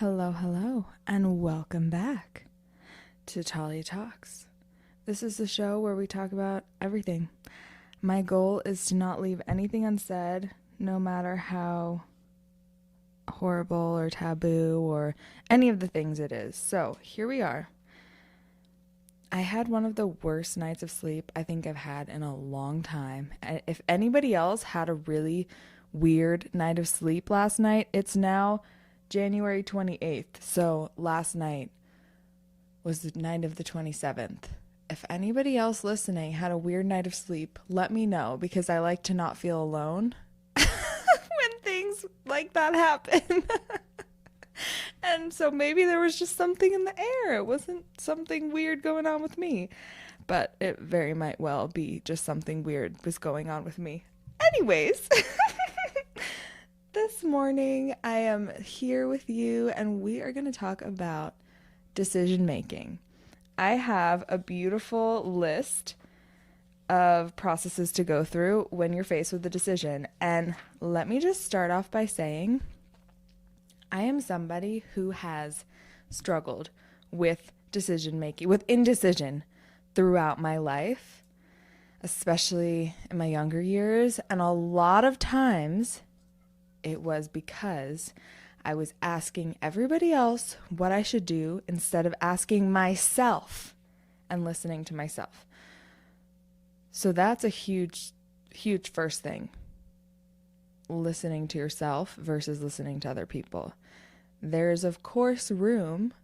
Hello, hello, and welcome back to Talia Talks. This is the show where we talk about everything. My goal is to not leave anything unsaid, no matter how horrible or taboo or any of the things it is. So, here we are. I had one of the worst nights of sleep I think I've had in a long time. If anybody else had a really weird night of sleep last night, it's now January 28th. So last night was the night of the 27th. If anybody else listening had a weird night of sleep, let me know because I like to not feel alone when things like that happen. And so maybe there was just something in the air. It wasn't something weird going on with me, but it very might well be just something weird was going on with me. Anyways, this morning I am here with you and we are going to talk about decision making. I have a beautiful list of processes to go through when you're faced with a decision. And let me just start off by saying I am somebody who has struggled with decision making, with indecision throughout my life, especially in my younger years. And a lot of times it was because I was asking everybody else what I should do instead of asking myself and listening to myself. So that's a huge, huge first thing. Listening to yourself versus listening to other people. There's, of course, room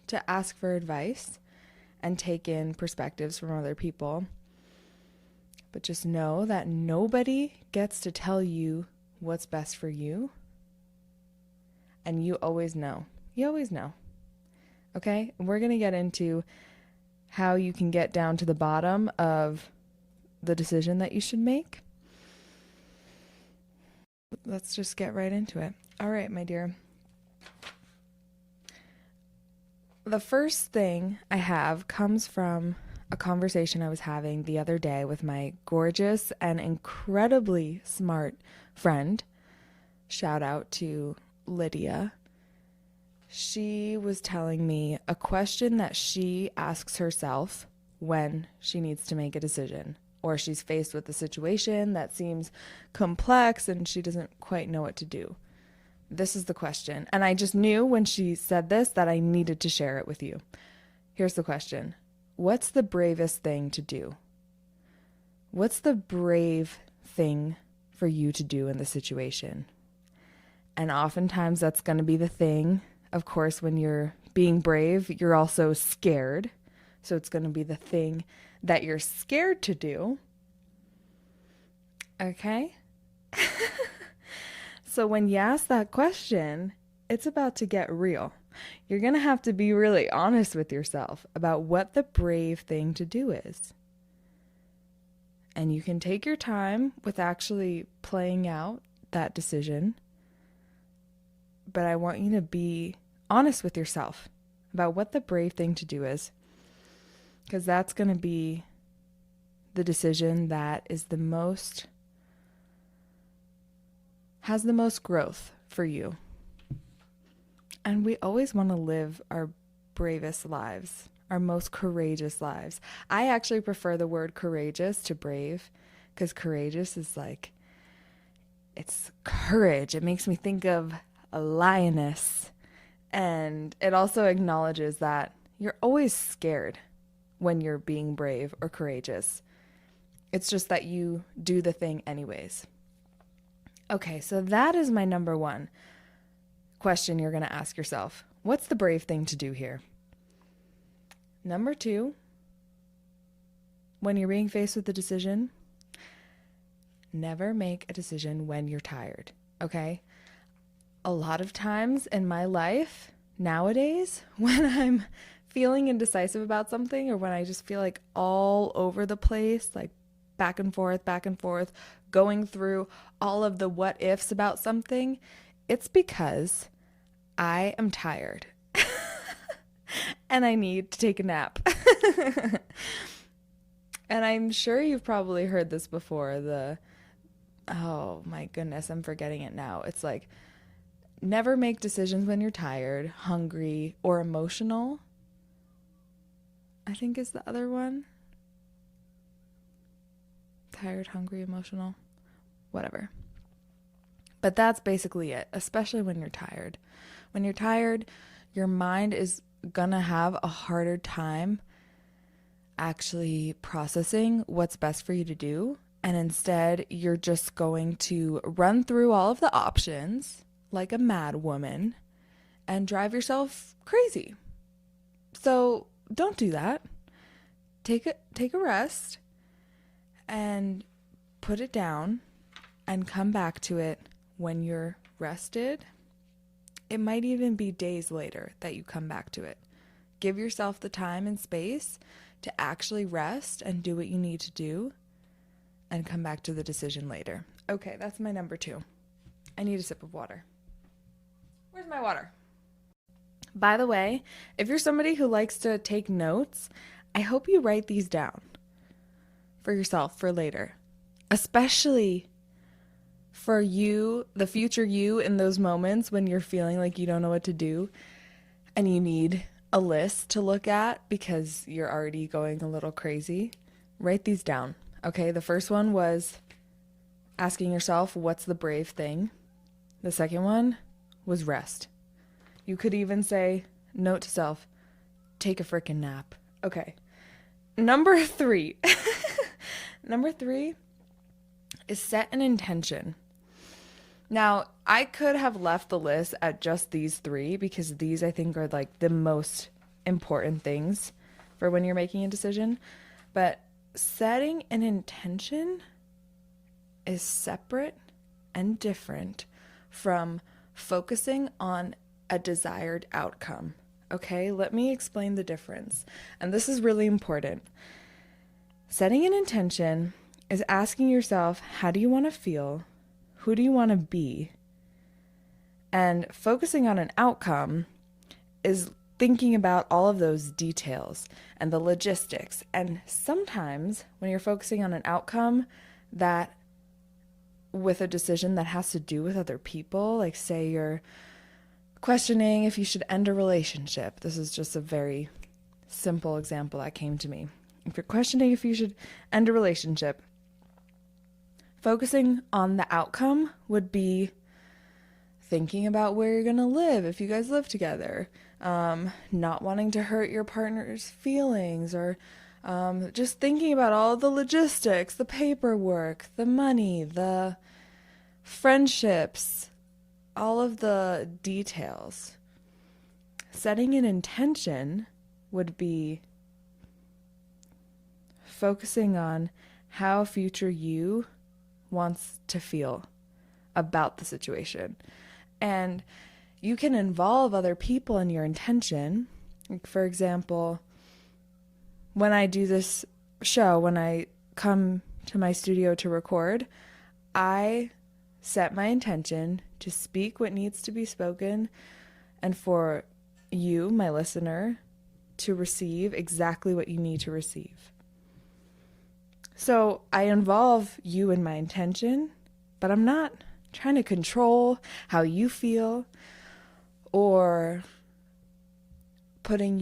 to ask for advice and take in perspectives from other people. But just know that nobody gets to tell you what's best for you. And you always know. You always know. Okay? We're going to get into how you can get down to the bottom of the decision that you should make. Let's just get right into it. All right, my dear. The first thing I have comes from a conversation I was having the other day with my gorgeous and incredibly smart friend. Shout out to Lydia. She was telling me a question that she asks herself when she needs to make a decision, or she's faced with a situation that seems complex and she doesn't quite know what to do. This is the question. And I just knew when she said this that I needed to share it with you. Here's the question. What's the bravest thing to do? What's the brave thing for you to do in the situation? And oftentimes that's going to be the thing. Of course, when you're being brave, you're also scared. So it's going to be the thing that you're scared to do. Okay? So when you ask that question, it's about to get real. You're going to have to be really honest with yourself about what the brave thing to do is. And you can take your time with actually playing out that decision. But I want you to be honest with yourself about what the brave thing to do is. Because that's going to be the decision that is has the most growth for you. And we always want to live our bravest lives, our most courageous lives. I actually prefer the word courageous to brave, because courageous is like, it's courage. It makes me think of a lioness. And it also acknowledges that you're always scared when you're being brave or courageous. It's just that you do the thing anyways. Okay, so that is my number one question you're going to ask yourself. What's the brave thing to do here? Number two, when you're being faced with a decision, never make a decision when you're tired, okay? A lot of times in my life nowadays, when I'm feeling indecisive about something, or when I just feel like all over the place, like back and forth, going through all of the what ifs about something, it's because I am tired and I need to take a nap. And I'm sure you've probably heard this before. Oh my goodness, I'm forgetting it now. It's like never make decisions when you're tired, hungry, or emotional. I think is the other one. Tired, hungry, emotional, whatever. But that's basically it, especially when you're tired. When you're tired, your mind is gonna have a harder time actually processing what's best for you to do. And instead, you're just going to run through all of the options like a mad woman and drive yourself crazy. So don't do that. Take a rest and put it down and come back to it when you're rested. It might even be days later that you come back to it. Give yourself the time and space to actually rest and do what you need to do and come back to the decision later. Okay, that's my number 2. I need a sip of water. Where's my water? By the way, if you're somebody who likes to take notes, I hope you write these down for yourself for later, especially for you, the future you, in those moments when you're feeling like you don't know what to do and you need a list to look at because you're already going a little crazy. Write these down. Okay, the first one was asking yourself, what's the brave thing? The second one was rest. You could even say, note to self, take a freaking nap. Okay. Number 3. Number 3 is set an intention. Now, I could have left the list at just these 3 because these I think are like the most important things for when you're making a decision. But setting an intention is separate and different from focusing on a desired outcome. Okay, let me explain the difference. And this is really important. Setting an intention is asking yourself, how do you want to feel? Who do you want to be? And focusing on an outcome is thinking about all of those details and the logistics. And sometimes when you're focusing on an outcome that with a decision that has to do with other people, like say you're questioning if you should end a relationship. This is just a very simple example that came to me. If you're questioning if you should end a relationship, focusing on the outcome would be thinking about where you're going to live if you guys live together, not wanting to hurt your partner's feelings, or just thinking about all the logistics, the paperwork, the money, the friendships, all of the details. Setting an intention would be focusing on how future you wants to feel about the situation. And you can involve other people in your intention. Like for example, when I do this show, when I come to my studio to record, I set my intention to speak what needs to be spoken and for you, my listener, to receive exactly what you need to receive. So I involve you in my intention, but I'm not trying to control how you feel or putting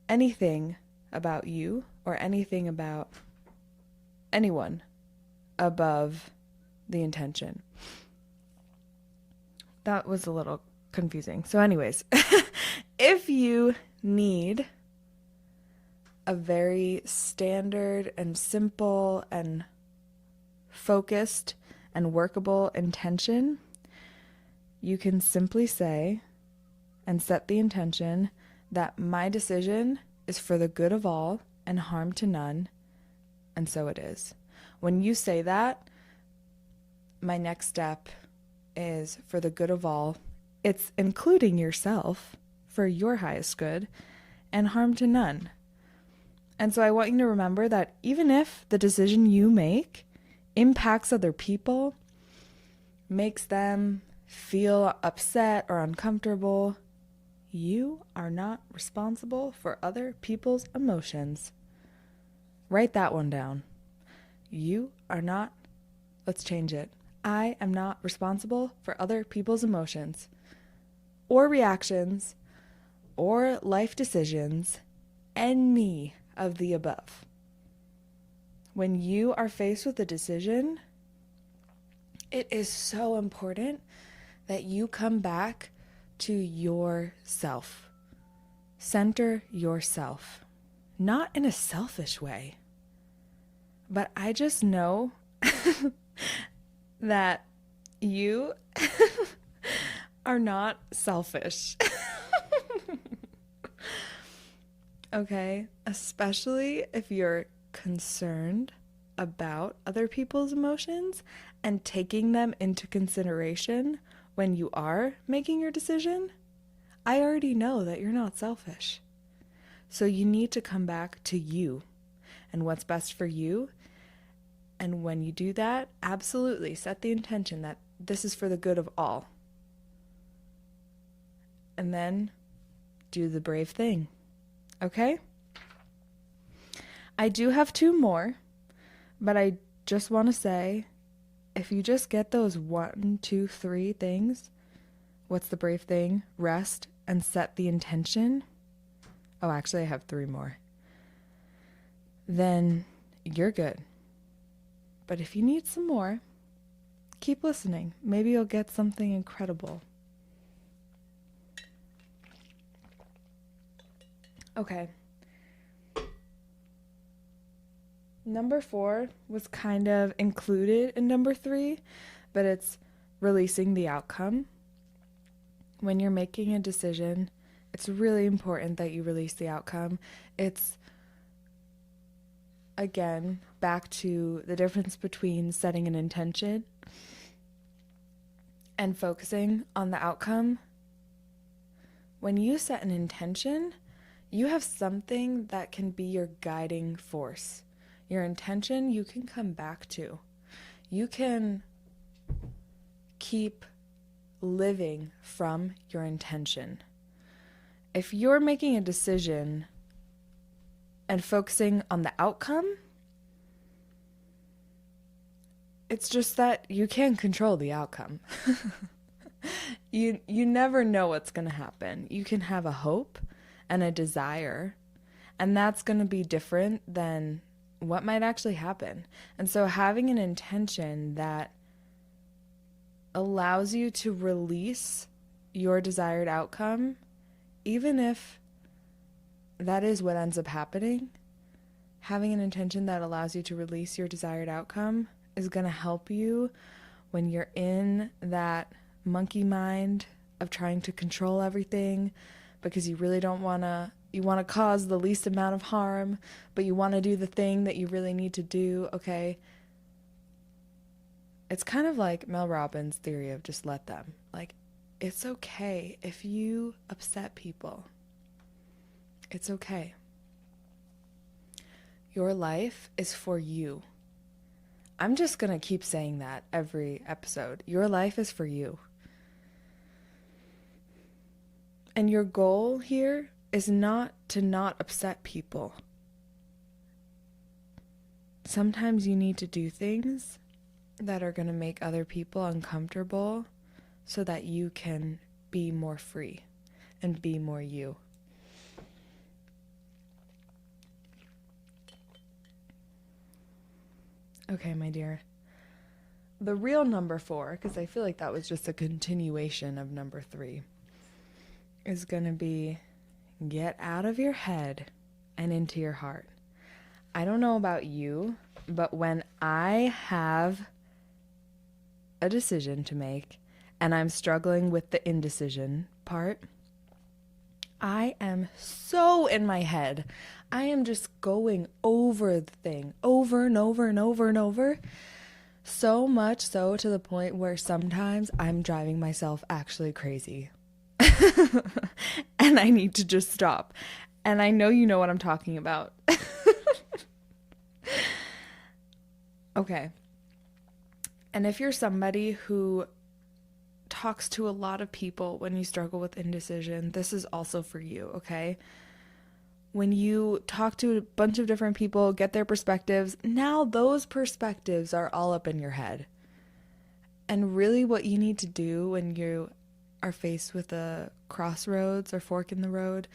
anything about you or anything about anyone above the intention. That was a little confusing. So anyways, if you need a very standard and simple and focused and workable intention, you can simply say and set the intention that my decision is for the good of all and harm to none, and so it is. When you say that, my next step is for the good of all. It's including yourself for your highest good and harm to none. And so I want you to remember that even if the decision you make impacts other people, makes them feel upset or uncomfortable, you are not responsible for other people's emotions. Write that one down. You are not, let's change it. I am not responsible for other people's emotions or reactions or life decisions, any of the above. When you are faced with a decision, it is so important that you come back to yourself. Center yourself. Not in a selfish way, but I just know that you are not selfish. Okay? Especially if you're concerned about other people's emotions and taking them into consideration when you are making your decision. I already know that you're not selfish. So you need to come back to you and what's best for you. And when you do that, absolutely set the intention that this is for the good of all. And then do the brave thing. Okay? I do have 2 more, but I just want to say, if you just get those 1, 2, 3 things, what's the brave thing? Rest and set the intention. Oh, actually, I have 3 more. Then you're good. But if you need some more, keep listening. Maybe you'll get something incredible. Okay. Number 4 was kind of included in number 3, but it's releasing the outcome. When you're making a decision, it's really important that you release the outcome. It's, again, back to the difference between setting an intention and focusing on the outcome. When you set an intention, you have something that can be your guiding force. Your intention you can come back to. You can keep living from your intention. If you're making a decision and focusing on the outcome, it's just that you can't control the outcome. You never know what's going to happen. You can have a hope and a desire, and that's going to be different than what might actually happen. And so having an intention that allows you to release your desired outcome, even if that is what ends up happening, having an intention that allows you to release your desired outcome is going to help you when you're in that monkey mind of trying to control everything because you really don't want to. You want to cause the least amount of harm, but you want to do the thing that you really need to do, okay? It's kind of like Mel Robbins' theory of just let them. Like, it's okay if you upset people. It's okay. Your life is for you. I'm just going to keep saying that every episode. Your life is for you. And your goal here is not to not upset people. Sometimes you need to do things that are going to make other people uncomfortable so that you can be more free and be more you. Okay, my dear. The real number 4, because I feel like that was just a continuation of number 3, is going to be get out of your head and into your heart. I don't know about you, but when I have a decision to make and I'm struggling with the indecision part, I am so in my head. I am just going over the thing over and over and over and over. So much so to the point where sometimes I'm driving myself actually crazy. And I need to just stop. And I know you know what I'm talking about. Okay. And if you're somebody who talks to a lot of people when you struggle with indecision, this is also for you, okay? When you talk to a bunch of different people, get their perspectives, now those perspectives are all up in your head. And really what you need to do when you are faced with a crossroads or fork in the road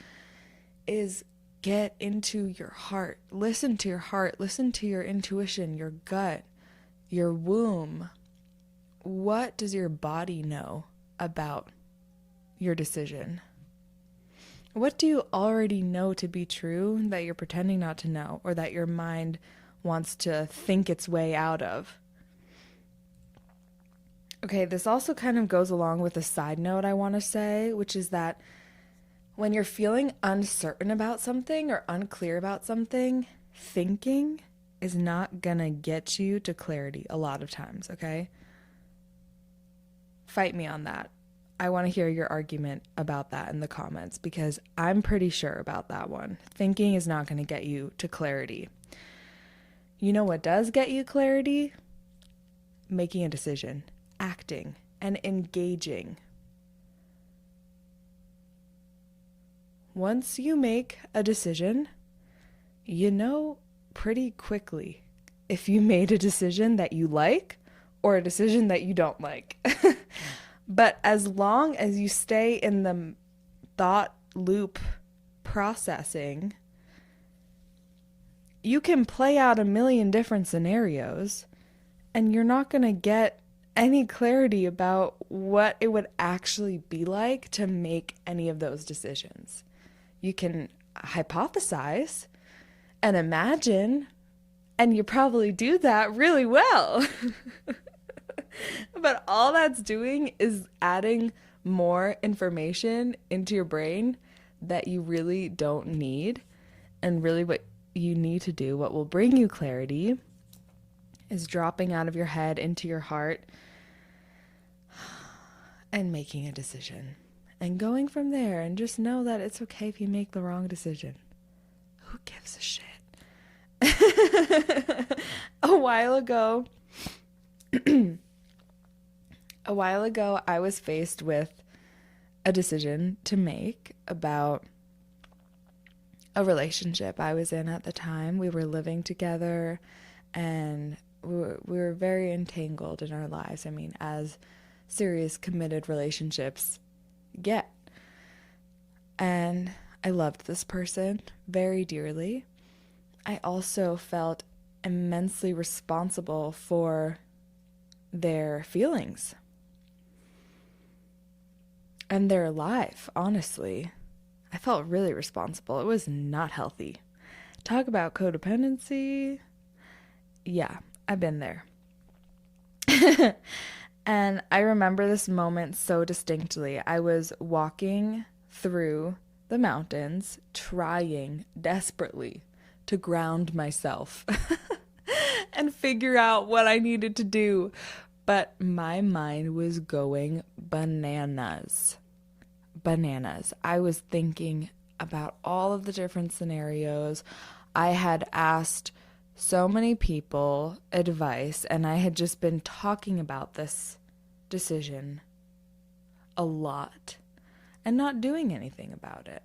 is get into your heart. Listen to your heart. Listen to your intuition, your gut, your womb. What does your body know about your decision? What do you already know to be true that you're pretending not to know, or that your mind wants to think its way out of? Okay, this also kind of goes along with a side note I want to say, which is that when you're feeling uncertain about something or unclear about something, thinking is not gonna get you to clarity a lot of times, okay? Fight me on that. I want to hear your argument about that in the comments, because I'm pretty sure about that one. Thinking is not going to get you to clarity. You know what does get you clarity? Making a decision, acting, and engaging. Once you make a decision, you know pretty quickly if you made a decision that you like or a decision that you don't like. But as long as you stay in the thought loop processing, you can play out a million different scenarios and you're not going to get any clarity about what it would actually be like to make any of those decisions. You can hypothesize and imagine, and you probably do that really well. But all that's doing is adding more information into your brain that you really don't need. And really what you need to do, what will bring you clarity, is dropping out of your head into your heart and making a decision. And going from there, and just know that it's okay if you make the wrong decision. Who gives a shit? A while ago, I was faced with a decision to make about a relationship I was in at the time. We were living together and we were very entangled in our lives. I mean, as serious, committed relationships get. And I loved this person very dearly. I also felt immensely responsible for their feelings and their life, honestly. I felt really responsible. It was not healthy. Talk about codependency. Yeah, I've been there. And I remember this moment so distinctly. I was walking through the mountains, trying desperately to ground myself and figure out what I needed to do. But my mind was going bananas. Bananas. I was thinking about all of the different scenarios. I had asked so many people advice, and I had just been talking about this decision a lot and not doing anything about it.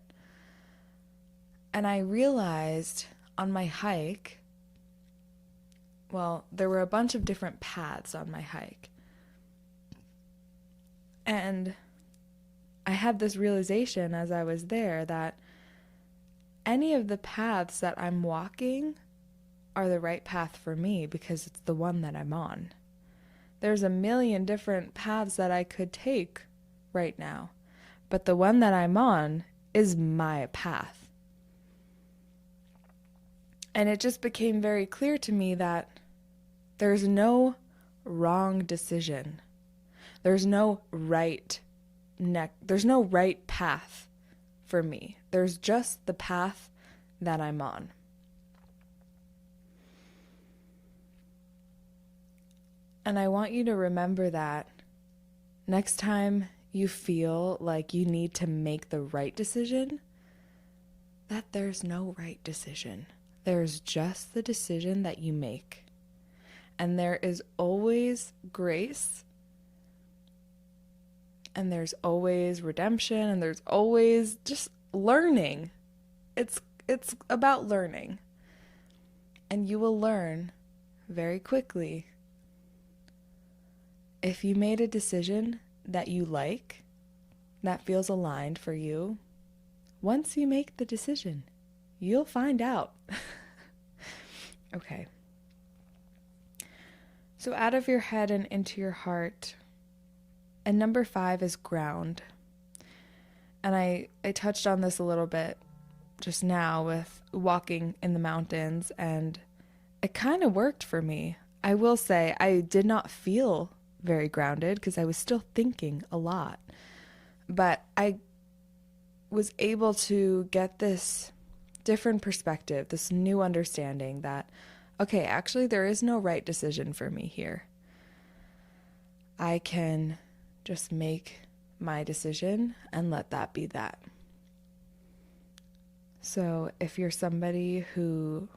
And I realized on my hike, well, there were a bunch of different paths on my hike. And I had this realization as I was there that any of the paths that I'm walking are the right path for me because it's the one that I'm on. There's a million different paths that I could take right now, but the one that I'm on is my path. And it just became very clear to me that there's no wrong decision. There's no right path for me. There's just the path that I'm on. And I want you to remember that next time you feel like you need to make the right decision, that there's no right decision. There's just the decision that you make. And there is always grace, and there's always redemption, and there's always just learning. It's about learning. And you will learn very quickly if you made a decision that you like, that feels aligned for you, once you make the decision, you'll find out. Okay. So out of your head and into your heart. And number 5 is ground. And I touched on this a little bit just now with walking in the mountains, and it kind of worked for me. I will say I did not feel very grounded because I was still thinking a lot. But I was able to get this different perspective, this new understanding that, okay, actually there is no right decision for me here. I can just make my decision and let that be that. So if you're somebody who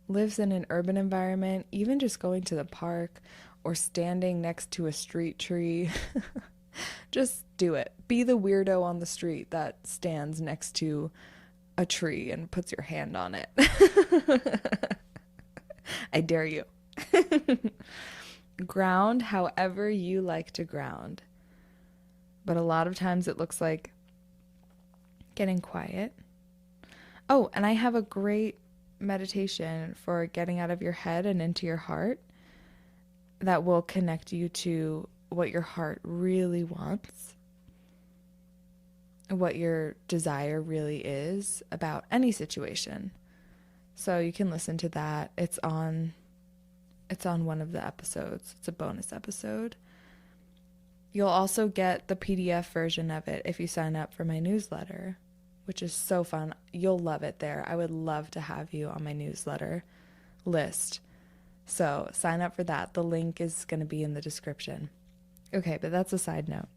lives in an urban environment, even just going to the park or standing next to a street tree, just do it. Be the weirdo on the street that stands next to a tree and puts your hand on it. I dare you. Ground however you like to ground. But a lot of times it looks like getting quiet. Oh, and I have a great meditation for getting out of your head and into your heart that will connect you to what your heart really wants, what your desire really is about any situation. So you can listen to that. It's on one of the episodes. It's a bonus episode. You'll also get the PDF version of it if you sign up for my newsletter, which is so fun. You'll love it there. I would love to have you on my newsletter list. So sign up for that. The link is going to be in the description. Okay, but that's a side note.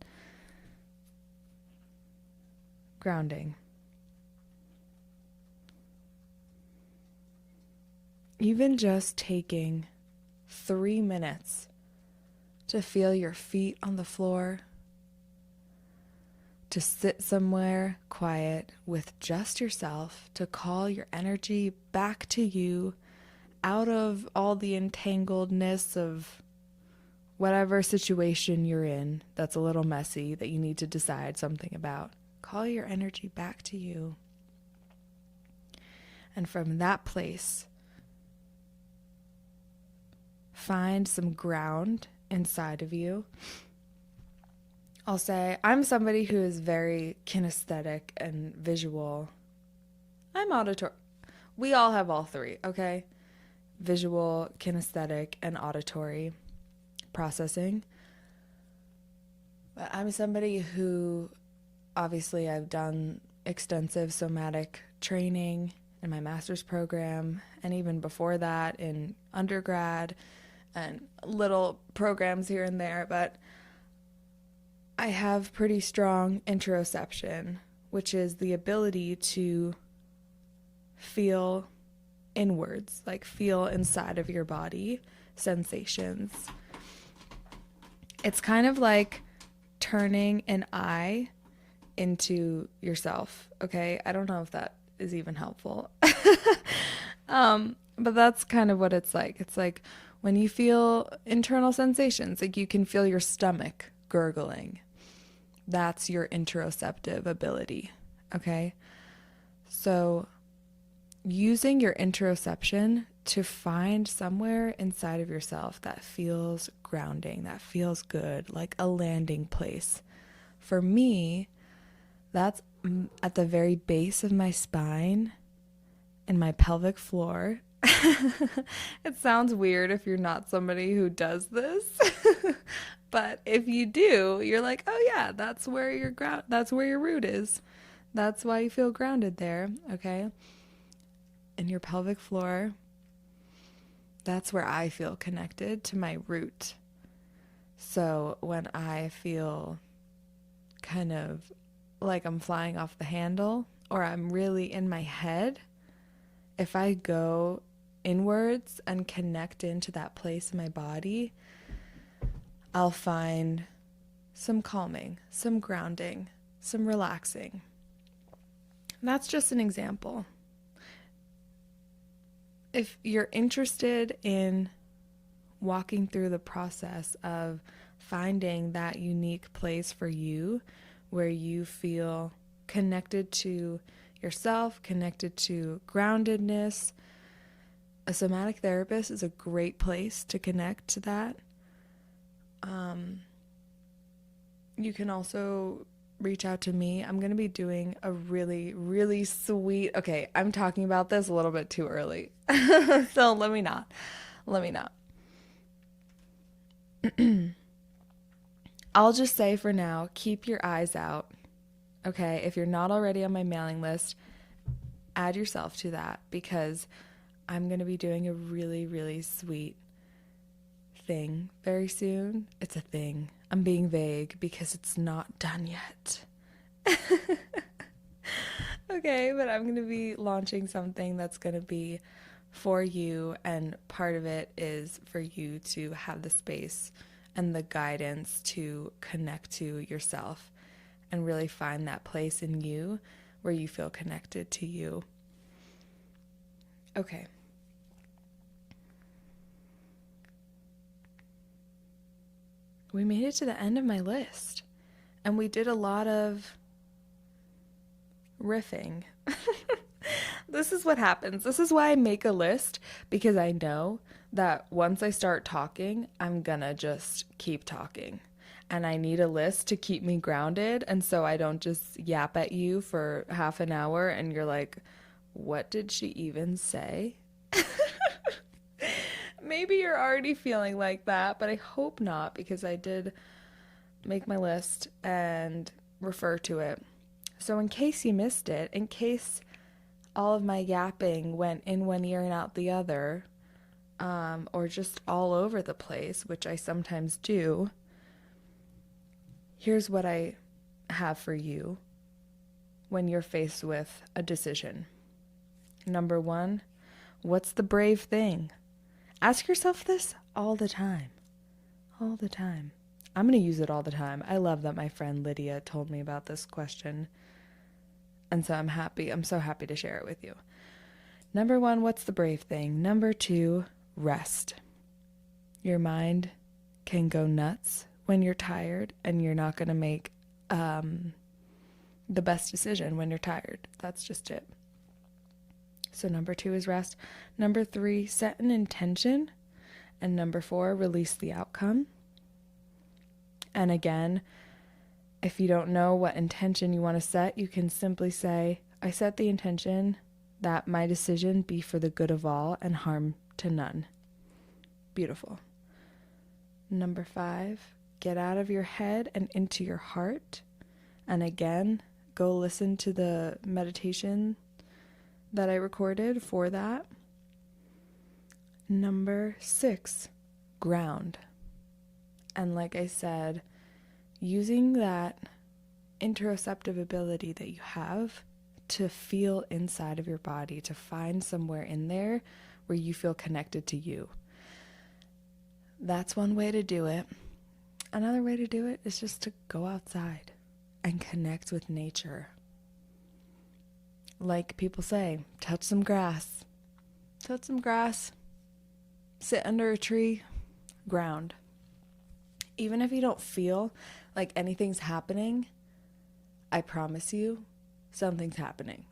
Grounding. Even just taking 3 minutes to feel your feet on the floor, to sit somewhere quiet with just yourself, to call your energy back to you out of all the entangledness of whatever situation you're in that's a little messy that you need to decide something about. Call your energy back to you. And from that place, find some ground inside of you. I'll say I'm somebody who is very kinesthetic and visual. I'm auditory. We all have all three, okay? Visual, kinesthetic, and auditory processing. But I'm somebody who, obviously, I've done extensive somatic training in my master's program, and even before that in undergrad, and little programs here and there, but I have pretty strong interoception, which is the ability to feel inwards, like feel inside of your body sensations. It's kind of like turning an eye into yourself, okay? I don't know if that is even helpful. But that's kind of what it's like. It's like when you feel internal sensations, like you can feel your stomach gurgling. That's your interoceptive ability, okay? So using your interoception to find somewhere inside of yourself that feels grounding, that feels good, like a landing place. For me, that's at the very base of my spine and my pelvic floor. It sounds weird if you're not somebody who does this. But if you do, you're like, oh yeah, that's where your root is. That's why you feel grounded there, okay? In your pelvic floor, that's where I feel connected to my root. So when I feel kind of like I'm flying off the handle, or I'm really in my head, if I go inwards and connect into that place in my body, I'll find some calming, some grounding, some relaxing. And that's just an example. If you're interested in walking through the process of finding that unique place for you where you feel connected to yourself, connected to groundedness. A somatic therapist is a great place to connect to that. You can also reach out to me. I'm going to be doing a really, really sweet... Okay, I'm talking about this a little bit too early. So let me not. I'll just say for now, keep your eyes out. Okay, if you're not already on my mailing list, add yourself to that, because I'm going to be doing a really, really sweet thing very soon. It's a thing. I'm being vague because it's not done yet. Okay, but I'm going to be launching something that's going to be for you, and part of it is for you to have the space and the guidance to connect to yourself and really find that place in you where you feel connected to you. Okay. We made it to the end of my list, and we did a lot of riffing. This is what happens. This is why I make a list, because I know that once I start talking, I'm gonna just keep talking. And I need a list to keep me grounded, and so I don't just yap at you for half an hour and you're like, what did she even say? Maybe you're already feeling like that, but I hope not, because I did make my list and refer to it. So in case you missed it, in case all of my yapping went in one ear and out the other, or just all over the place, which I sometimes do, here's what I have for you when you're faced with a decision. Number 1, what's the brave thing? Ask yourself this all the time. All the time. I'm going to use it all the time. I love that my friend Lydia told me about this question. And so I'm so happy to share it with you. Number 1, what's the brave thing? Number 2, rest. Your mind can go nuts when you're tired, and you're not going to make the best decision when you're tired. That's just it. So number 2 is rest. Number 3, set an intention. And number 4, release the outcome. And again, if you don't know what intention you want to set, you can simply say, I set the intention that my decision be for the good of all and harm to none. Beautiful. Number 5, get out of your head and into your heart. And again, go listen to the meditation that I recorded for that. Number 6, ground. And like I said, using that interoceptive ability that you have to feel inside of your body, to find somewhere in there where you feel connected to you. That's one way to do it. Another way to do it is just to go outside and connect with nature. Like people say, touch some grass. Touch some grass. Sit under a tree. Ground. Even if you don't feel like anything's happening, I promise you, something's happening.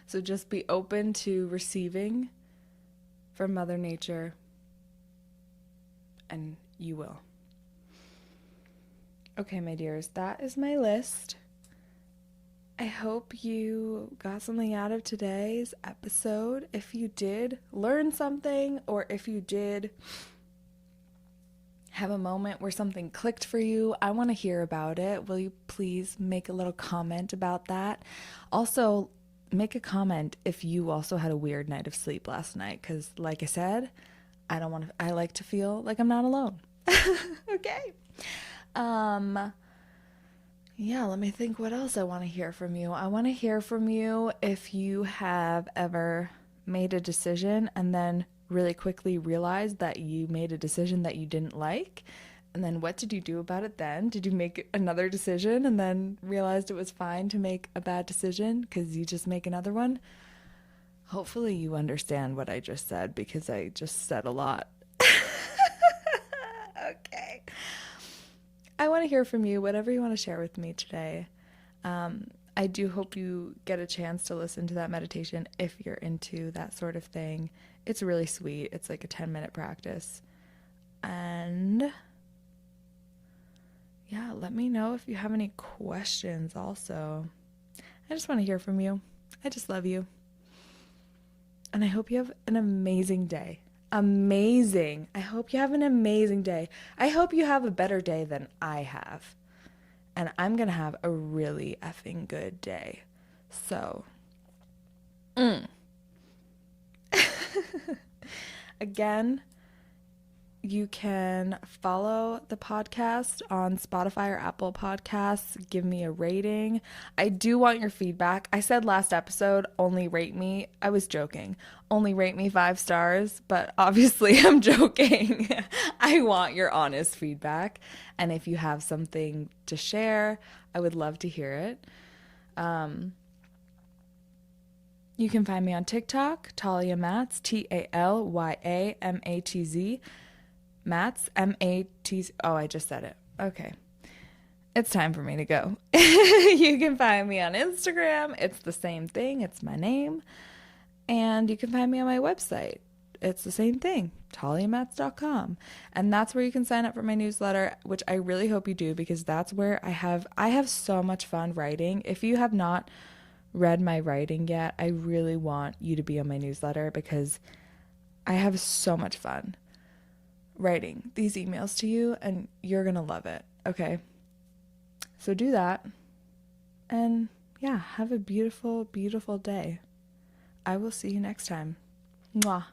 So just be open to receiving from Mother Nature, and you will. Okay, my dears, that is my list. I hope you got something out of today's episode. If you did learn something, or if you did have a moment where something clicked for you, I want to hear about it. Will you please make a little comment about that? Also, make a comment if you also had a weird night of sleep last night, because like I said, I like to feel like I'm not alone. Okay. Yeah, let me think what else I want to hear from you. I want to hear from you if you have ever made a decision and then really quickly realized that you made a decision that you didn't like. And then what did you do about it then? Did you make another decision and then realized it was fine to make a bad decision because you just make another one? Hopefully you understand what I just said, because I just said a lot. Okay. I want to hear from you, whatever you want to share with me today. I do hope you get a chance to listen to that meditation if you're into that sort of thing. It's really sweet. It's like a 10-minute practice. And yeah, let me know if you have any questions also. I just want to hear from you. I just love you. And I hope you have an amazing day. Amazing. I hope you have an amazing day. I hope you have a better day than I have. And I'm going to have a really effing good day. So, again, you can follow the podcast on Spotify or Apple Podcasts. Give me a rating. I do want your feedback. I said last episode, only rate me. I was joking. Only rate me 5 stars, but obviously I'm joking. I want your honest feedback. And if you have something to share, I would love to hear it. You can find me on TikTok, Talia Matz, TALYAMATZ. Matz, M-A-T. Oh, I just said it. Okay. It's time for me to go. You can find me on Instagram. It's the same thing. It's my name. And you can find me on my website. It's the same thing, taliamatz.com. And that's where you can sign up for my newsletter, which I really hope you do because that's where I have so much fun writing. If you have not read my writing yet, I really want you to be on my newsletter because I have so much fun writing these emails to you and you're gonna love it. Okay, so do that and yeah, have a beautiful, beautiful day. I will see you next time. Mwah.